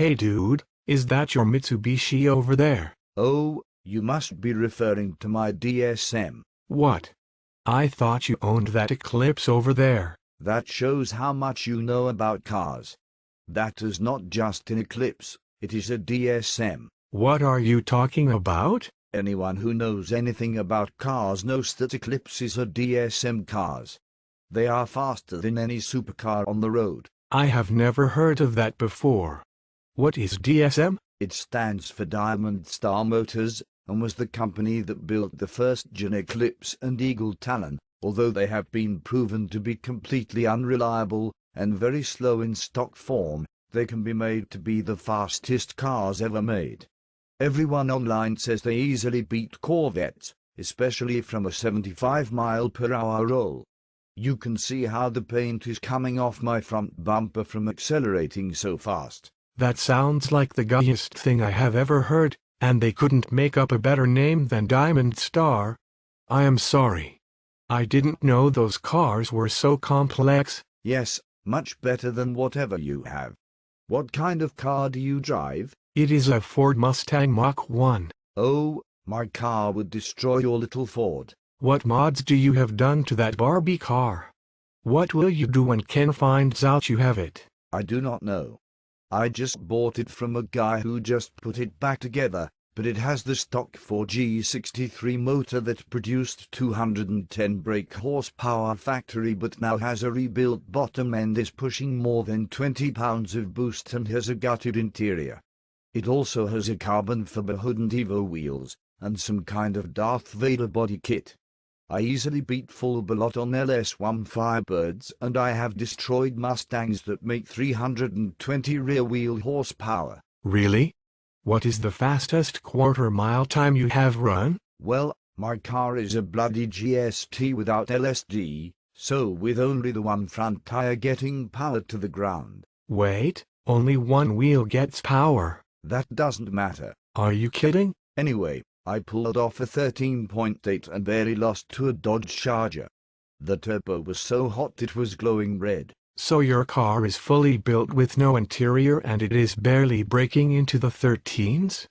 Hey dude, is that your Mitsubishi over there? Oh, you must be referring to my DSM. What? I thought you owned that Eclipse over there. That shows how much you know about cars. That is not just an Eclipse, it is a DSM. What are you talking about? Anyone who knows anything about cars knows that Eclipses are DSM cars. They are faster than any supercar on the road. I have never heard of that before. What is DSM? It stands for Diamond Star Motors, and was the company that built the first-gen Eclipse and Eagle Talon, although they have been proven to be completely unreliable and very slow in stock form. They can be made to be the fastest cars ever made. Everyone online says they easily beat Corvettes, especially from a 75-mile-per-hour roll. You can see how the paint is coming off my front bumper from accelerating so fast. That sounds like the guyest thing I have ever heard, and they couldn't make up a better name than Diamond Star. I am sorry. I didn't know those cars were so complex. Yes, much better than whatever you have. What kind of car do you drive? It is a Ford Mustang Mach 1. Oh, my car would destroy your little Ford. What mods do you have done to that Barbie car? What will you do when Ken finds out you have it? I do not know. I just bought it from a guy who just put it back together, but it has the stock 4G63 motor that produced 210 brake horsepower factory but now has a rebuilt bottom end, is pushing more than 20 pounds of boost and has a gutted interior. It also has a carbon fiber hood and Evo wheels, and some kind of Darth Vader body kit. I easily beat full Ballot on LS1 Firebirds, and I have destroyed Mustangs that make 320 rear-wheel horsepower. Really? What is the fastest quarter-mile time you have run? Well, my car is a bloody GST without LSD, so with only the one front tire getting power to the ground. Wait, only one wheel gets power. That doesn't matter. Are you kidding? Anyway, I pulled off a 13.8 and barely lost to a Dodge Charger. The turbo was so hot it was glowing red. So your car is fully built with no interior and it is barely breaking into the 13s?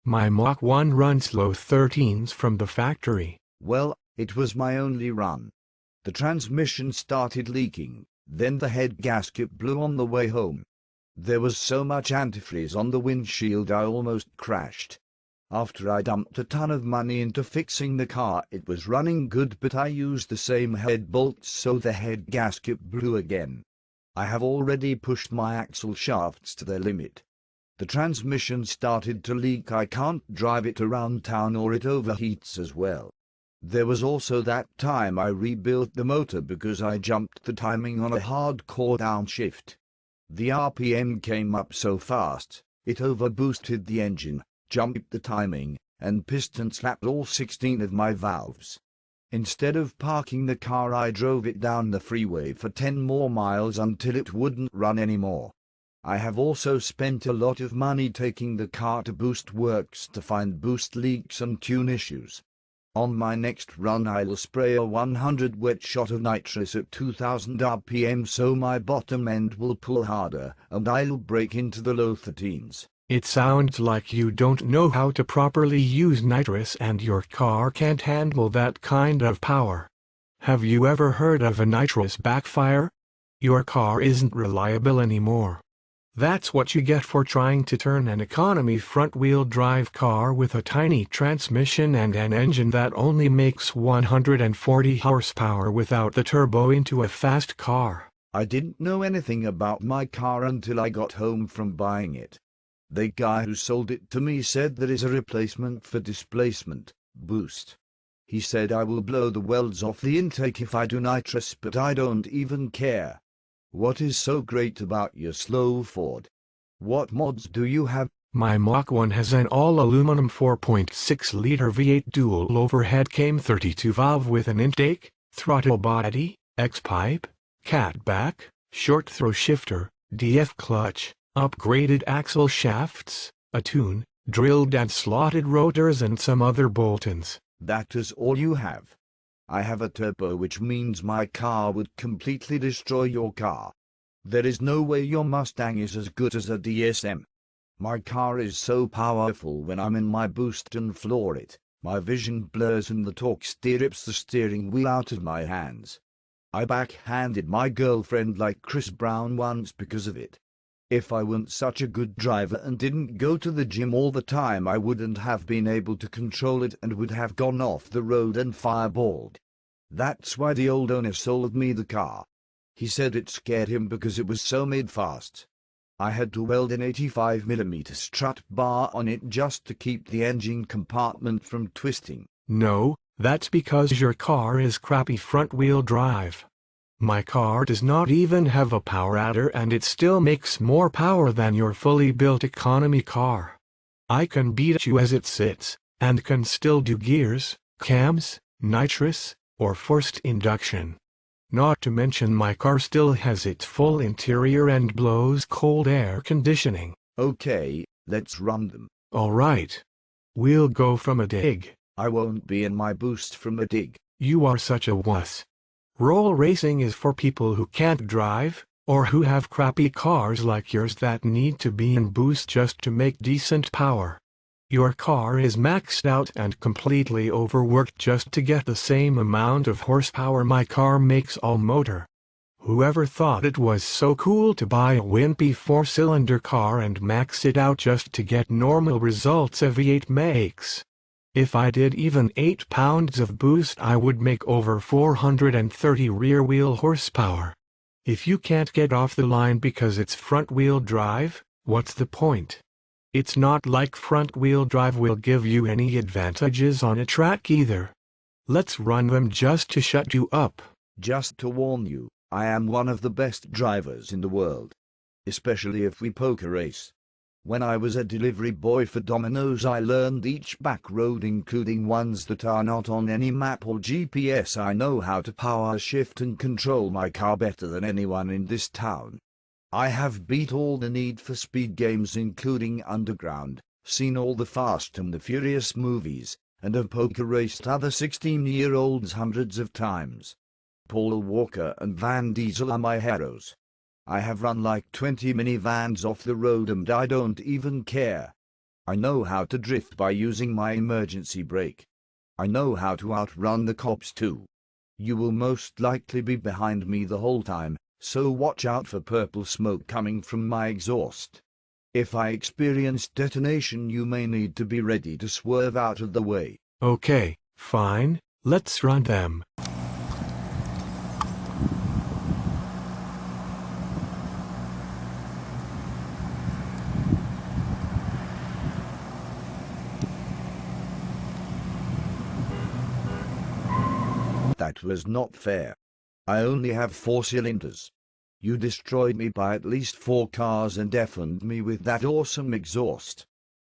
My Mach 1 runs low 13s from the factory. Well, it was my only run. The transmission started leaking, then the head gasket blew on the way home. There was so much antifreeze on the windshield I almost crashed. After I dumped a ton of money into fixing the car, it was running good, but I used the same head bolts so the head gasket blew again. I have already pushed my axle shafts to their limit. The transmission started to leak. I can't drive it around town or it overheats as well. There was also that time I rebuilt the motor because I jumped the timing on a hardcore downshift. The RPM came up so fast, it overboosted the engine, jumped the timing, and piston slapped all 16 of my valves. Instead of parking the car, I drove it down the freeway for 10 more miles until it wouldn't run anymore. I have also spent a lot of money taking the car to Boost Works to find boost leaks and tune issues. On my next run I will spray a 100 wet shot of nitrous at 2000 RPM so my bottom end will pull harder and I'll break into the low 13s. It sounds like you don't know how to properly use nitrous and your car can't handle that kind of power. Have you ever heard of a nitrous backfire? Your car isn't reliable anymore. That's what you get for trying to turn an economy front-wheel drive car with a tiny transmission and an engine that only makes 140 horsepower without the turbo into a fast car. I didn't know anything about my car until I got home from buying it. The guy who sold it to me said there is a replacement for displacement, boost. He said I will blow the welds off the intake if I do nitrous, but I don't even care. What is so great about your slow Ford? What mods do you have? My Mach 1 has an all-aluminum 4.6-liter V8 dual overhead cam 32-valve with an intake, throttle body, X-pipe, catback, short throw shifter, DF clutch, upgraded axle shafts, a tune, drilled and slotted rotors and some other bolt-ons. That is all you have? I have a turbo, which means my car would completely destroy your car. There is no way your Mustang is as good as a DSM. My car is so powerful when I'm in my boost and floor it. My vision blurs and the torque rips the steering wheel out of my hands. I backhanded my girlfriend like Chris Brown once because of it. If I weren't such a good driver and didn't go to the gym all the time, I wouldn't have been able to control it and would have gone off the road and fireballed. That's why the old owner sold me the car. He said it scared him because it was so mid-fast. I had to weld an 85mm strut bar on it just to keep the engine compartment from twisting. No, that's because your car is crappy front-wheel drive. My car does not even have a power adder and it still makes more power than your fully built economy car. I can beat you as it sits, and can still do gears, cams, nitrous, or forced induction. Not to mention my car still has its full interior and blows cold air conditioning. Okay, let's run them. Alright. We'll go from a dig. I won't be in my boost from a dig. You are such a wuss. Roll racing is for people who can't drive, or who have crappy cars like yours that need to be in boost just to make decent power. Your car is maxed out and completely overworked just to get the same amount of horsepower my car makes all motor. Whoever thought it was so cool to buy a wimpy 4-cylinder car and max it out just to get normal results a V8 makes? If I did even 8 pounds of boost, I would make over 430 rear-wheel horsepower. If you can't get off the line because it's front-wheel drive, what's the point? It's not like front-wheel drive will give you any advantages on a track either. Let's run them just to shut you up. Just to warn you, I am one of the best drivers in the world. Especially if we poker race. When I was a delivery boy for Domino's, I learned each back road, including ones that are not on any map or GPS. I know how to power shift and control my car better than anyone in this town. I have beat all the Need for Speed games including Underground, seen all the Fast and the Furious movies, and have poker raced other 16-year-olds hundreds of times. Paul Walker and Van Diesel are my heroes. I have run like 20 minivans off the road and I don't even care. I know how to drift by using my emergency brake. I know how to outrun the cops too. You will most likely be behind me the whole time, so watch out for purple smoke coming from my exhaust. If I experience detonation, you may need to be ready to swerve out of the way. Okay, fine, let's run them. That was not fair. I only have 4 cylinders. You destroyed me by at least 4 cars and deafened me with that awesome exhaust.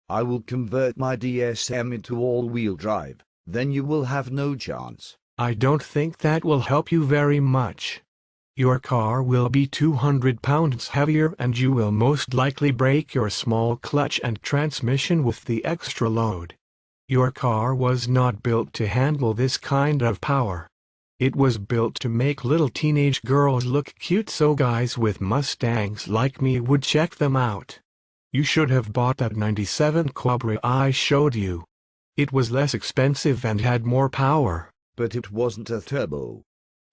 I will convert my DSM into all-wheel drive, then you will have no chance. I don't think that will help you very much. Your car will be 200 pounds heavier and you will most likely break your small clutch and transmission with the extra load. Your car was not built to handle this kind of power. It was built to make little teenage girls look cute so guys with Mustangs like me would check them out. You should have bought that 97 Cobra I showed you. It was less expensive and had more power. But it wasn't a turbo.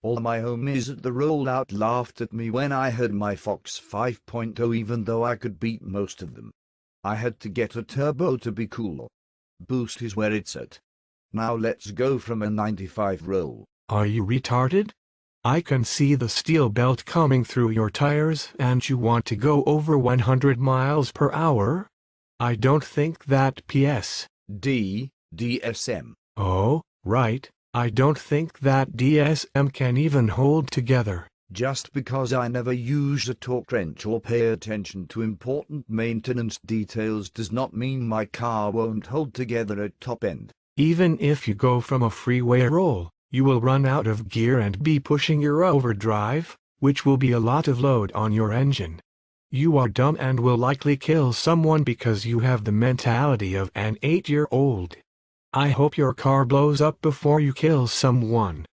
All my homies at the rollout laughed at me when I had my Fox 5.0 even though I could beat most of them. I had to get a turbo to be cool. Boost is where it's at. Now let's go from a 95 roll. Are you retarded? I can see the steel belt coming through your tires and you want to go over 100 miles per hour? I don't think that DSM. Oh, right, I don't think that DSM can even hold together. Just because I never use a torque wrench or pay attention to important maintenance details does not mean my car won't hold together at top end. Even if you go from a freeway roll, you will run out of gear and be pushing your overdrive, which will be a lot of load on your engine. You are dumb and will likely kill someone because you have the mentality of an 8-year-old. I hope your car blows up before you kill someone.